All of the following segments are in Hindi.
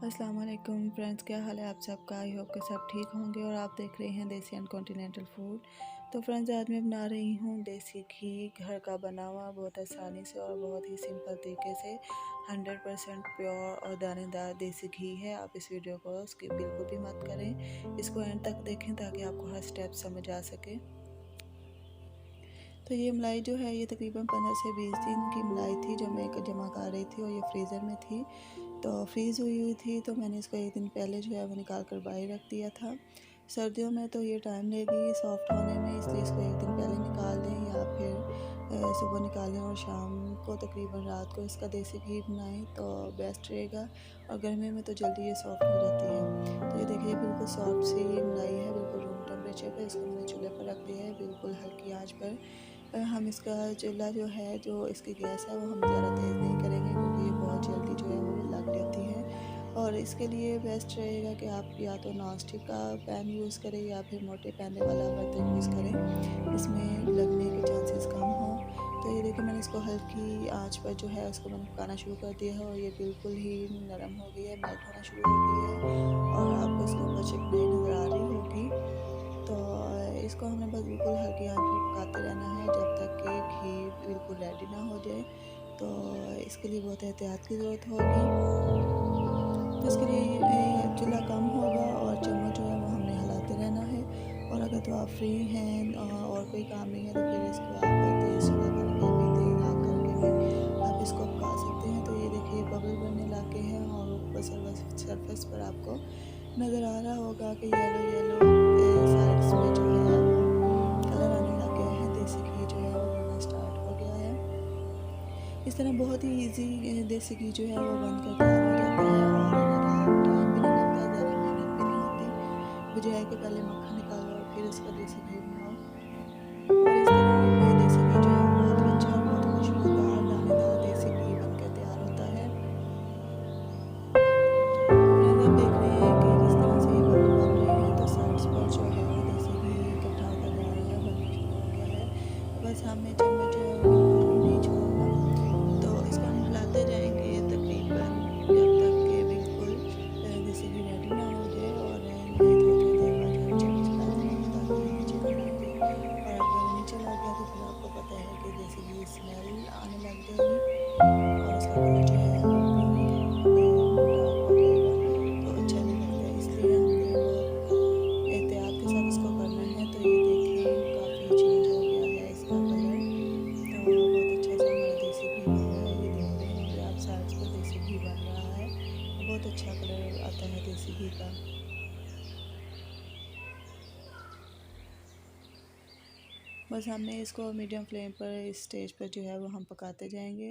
अस्सलाम वालेकुम फ्रेंड्स, क्या हाल है आप सबका। आई होप के सब ठीक होंगे और आप देख रहे हैं देसी एंड कॉन्टिनेंटल फूड। तो फ्रेंड्स, आज मैं बना रही हूँ देसी घी, घर का बना हुआ, बहुत आसानी से और बहुत ही सिंपल तरीके से 100% प्योर और दानेदार देसी घी है। आप इस वीडियो को स्किप बिल्कुल भी मत करें, इसको एंड तक देखें ताकि आपको हर स्टेप समझ आ सके। तो ये मलाई जो है ये तकरीबन 15 से 20 दिन की मलाई थी जो मैं जमा कर रही थी और ये फ्रीज़र में थी, तो फ्रीज़ हुई थी। तो मैंने इसको एक दिन पहले जो है वो निकाल कर बाहर रख दिया था। सर्दियों में तो ये टाइम लेगी सॉफ्ट होने में, इसलिए इसको एक दिन पहले निकाल दें या फिर सुबह निकालें और शाम को तकरीबन रात को इसका देसी घी बनाएं तो बेस्ट रहेगा। और गर्मी में तो जल्दी ये सॉफ्ट हो जाती है। तो ये देखिए बिल्कुल सॉफ्ट सी मलाई है, बिल्कुल रूम टेम्परेचर पर। इसको मैंने चूल्हे पर रख दिया है बिल्कुल हल्की आंच पर। हम इसका चूल्हा जो है, जो इसकी गैस है, वो हम ज़्यादा तेज़ नहीं करेंगे क्योंकि ये बहुत जल्दी जो है वो लग जाती है। और इसके लिए बेस्ट रहेगा कि आप या तो नॉन स्टिक का पैन यूज़ करें या फिर मोटे पैने वाला बर्तन यूज़ करें, इसमें लगने के चांसेस कम हों। तो ये देखिए मैंने इसको हल्की आंच पर जो है उसको मैंने पकाना शुरू कर दिया है और ये बिल्कुल ही नरम हो गई है, मेल्ट होना शुरू हो गई है और आपको इसके ऊपर चिकनाई नज़र आ रही होगी। तो इसको हमें बस बिल्कुल हल्की आंच में पकाते रहना है जब तक कि घी बिल्कुल रेडी ना हो जाए। तो इसके लिए बहुत एहतियात की ज़रूरत होगी। तो इसके लिए चूल्हा कम होगा और चम्मच जो है वो हमने हिलाते रहना है। और अगर तो आप फ्री हैं और कोई काम नहीं है तो फिर इसको आप तेज़ चूल्हा करके भी, तेज़ आग करके भी आप इसको पका सकते हैं। तो ये देखिए बबल बनने लगे हैं और ऊपर सरफेस पर आपको नज़र आ रहा होगा कि येलो येलो साइड्स पे जो है कलर आने लग गया है, देसी घी जो है वो बनना स्टार्ट हो गया है। इस तरह बहुत ही इजी देसी घी जो है वो बनकर तैयार हो जाता है और ज़्यादा टाइम भी नहीं लगता, ज़्यादा मेहनत भी नहीं होती, बजाय कि पहले मक्खन निकालो और फिर उसका देसी घी बनाओ। और इस तरह ये देसी घी जो है बहुत ही अच्छा, बहुत ही खुशबूदार दानेदार देसी घी बनकर तैयार होता है। फ्रेंड्स, आप देख रहे हैं कि जिस तरह से ये बबल बन रहे हैं तो साइड्स पर जो है वो देसी घी इकट्ठा होता जा रहा है, बनना शुरू हो गया है। बस हमें चम्मच जो है वो बिल्कुल भी नहीं छोड़ना, तो इसको हम हिलाते जाएंगे तकरीबन जब तक कि बिल्कुल देसी घी रेडी ना हो जाए। और नहीं थोड़ी थोड़ी देर बाद जो है चम्मच हिलाते रहेंगे ताकि ये नीचे ना लग जाए। और अगर नीचे लग गया तो फिर आपको पता है कि देसी घी स्मेल आने लग जाएगी और उसका कलर जो है वो भी डार्क हो जाएगा, तो अच्छा नहीं लगता है। इसलिए हमने बहुत एहतियात के साथ इसको करना है। तो ये देखें काफ़ी चेंज हो गया है इसका कलर, तो बहुत अच्छा सा हमारा देसी घी बन रहा है। ये देख रहे होंगे आप साइड्स पर देसी घी बन रहा है, बहुत अच्छा कलर आता है देसी घी का। बस हमने इसको मीडियम फ्लेम पर इस स्टेज पर जो है वो हम पकाते जाएंगे,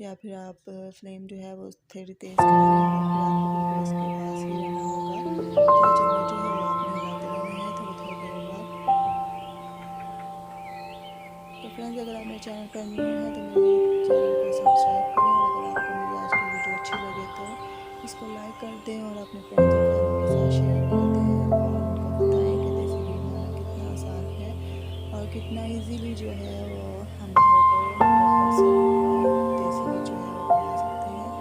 या फिर आप फ्लेम जो है वो थोड़ी तेज़ कर लें और फिर आपको बिल्कुल इसके पास ही रहना होगा। तो चम्मच जो है वो आपने हिलाते रहना है थोड़ी थोड़ी देर बाद। तो फ्रेंड्स, अगर आप मेरे चैनल पर न्यू हैं तो मेरे चैनल को सब्सक्राइब करें और अगर आपको मेरी आज की वीडियो अच्छी लगे तो इसको लाइक कर दें और अपने फ्रेंड्स और फैमिली के साथ शेयर कर दें और उनको बताएं कि देसी घी बनाना कितना आसान है और कितना इजीली जो है वो हम घर पर 100% देसी घी जो है वो बना सकते हैं,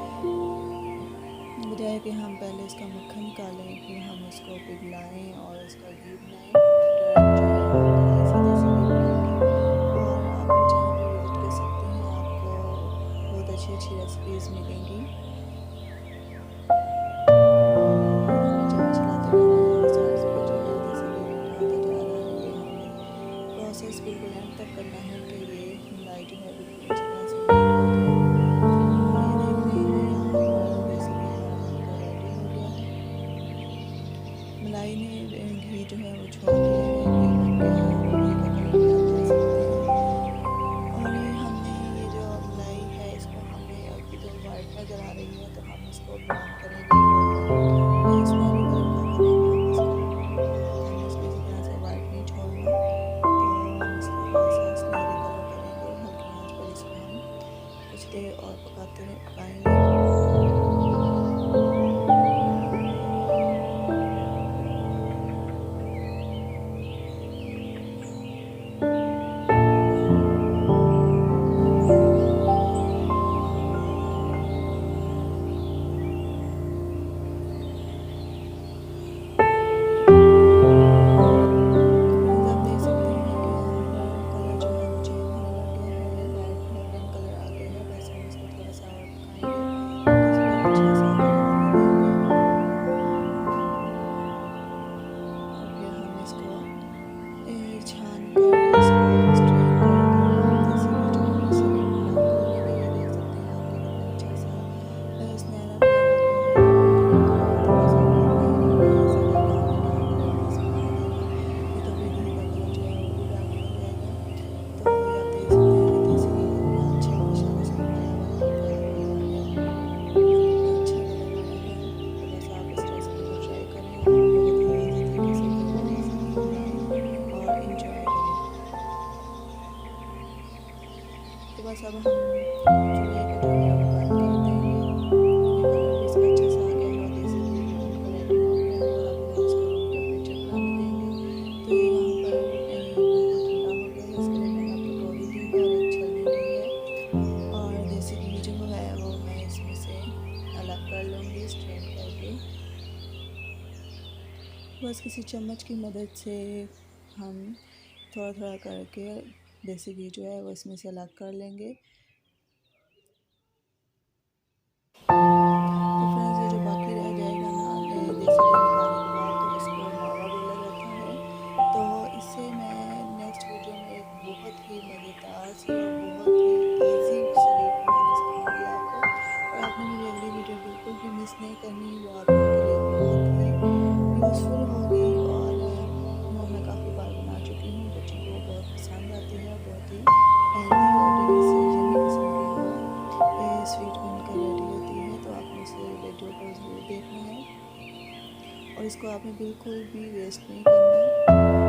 बजाय कि हम पहले इसका मक्खन निकालें फिर हम उसको पिघलाएं और उसका घी बनाएं। डायरेक्ट जो है वो कढ़ाई से देसी घी बनाएंगे। और आप मेरे चैनल पर विज़िट कर सकते हैं, आपको बहुत अच्छी अच्छी रेसिपीज़ मिलेंगी। हमें चम्मच चलाते रहना है और साइड्स पे जो है देसी घी इकट्ठा होता जा रहा है। ये हमने प्रोसेस बिल्कुल एंड तक करना है कि ये मलाई जो है बिल्कुल अच्छी तरह से मेल्ट हो जाए। और ये देख रहे हैं आप, देसी घी हमारा बनकर रेडी हो गया है। मलाई ने घी जो है वो छोड़ दिया है, घी बन गया है और घी का कलर भी आप देख सकते हैं। और हमने ये जो मलाई है इसको हमने अभी तो वाइट नज़र आ रही है, तो हम इसको ब्राउन करेंगे, गोल्डन सुनहरी कलर का करेंगे हम इसको। हमने इसको इसी तरह से वाइट नहीं छोड़ना, तो हम इसको थोड़ा सा सुनहरी कलर करेंगे। हल्की आंच पर इसको हम कुछ देर और पकाएंगे। तो बस अब हम चूल्हे को जो है वो बंद कर देंगे। ये कलर भी इसका अच्छा सा आ गया है और देसी घी भी बिल्कुल रेडी हो गया है और अभी हम इसको रूम टेम्परेचर पर आने देंगे। तो ये यहाँ पर बिल्कुल ठंडा हो गया है। इसके लिए मैंने अब कटोरी ली है और एक छलनी ली है और देसी घी जो है वो मैं इसमें से अलग कर लूँगी स्ट्रेन करके। बस किसी चम्मच की मदद से हम थोड़ा थोड़ा करके देसी घी जो है वो इसमें से अलग कर लेंगे। तो फ्रेंड्स ये जो बाकी रह जाएगा ना देसी घी निकालने के बाद तो इसको मावा बोला जाता है। तो इससे मैं नेक्स्ट वीडियो में एक बहुत ही मज़ेदार सी और बहुत ही इजी सी रीत बनाना सिखाऊंगी आपको और आपने मेरी अगली वीडियो बिल्कुल भी मिस नहीं करनी। वो आप लोगों के लिए बहुत ही यूज़फुल होगी और वो मैं काफ़ी बार बना चुकी हूँ। बच्चों को बहुत पसंद आती है, बहुत ही हेल्दी और डिलीशियस यम्मी किस्म की वो स्वीट बनकर रेडी होती है। तो आपने इस वीडियो को ज़रूर देखना है और इसको आपने बिल्कुल भी वेस्ट नहीं करना।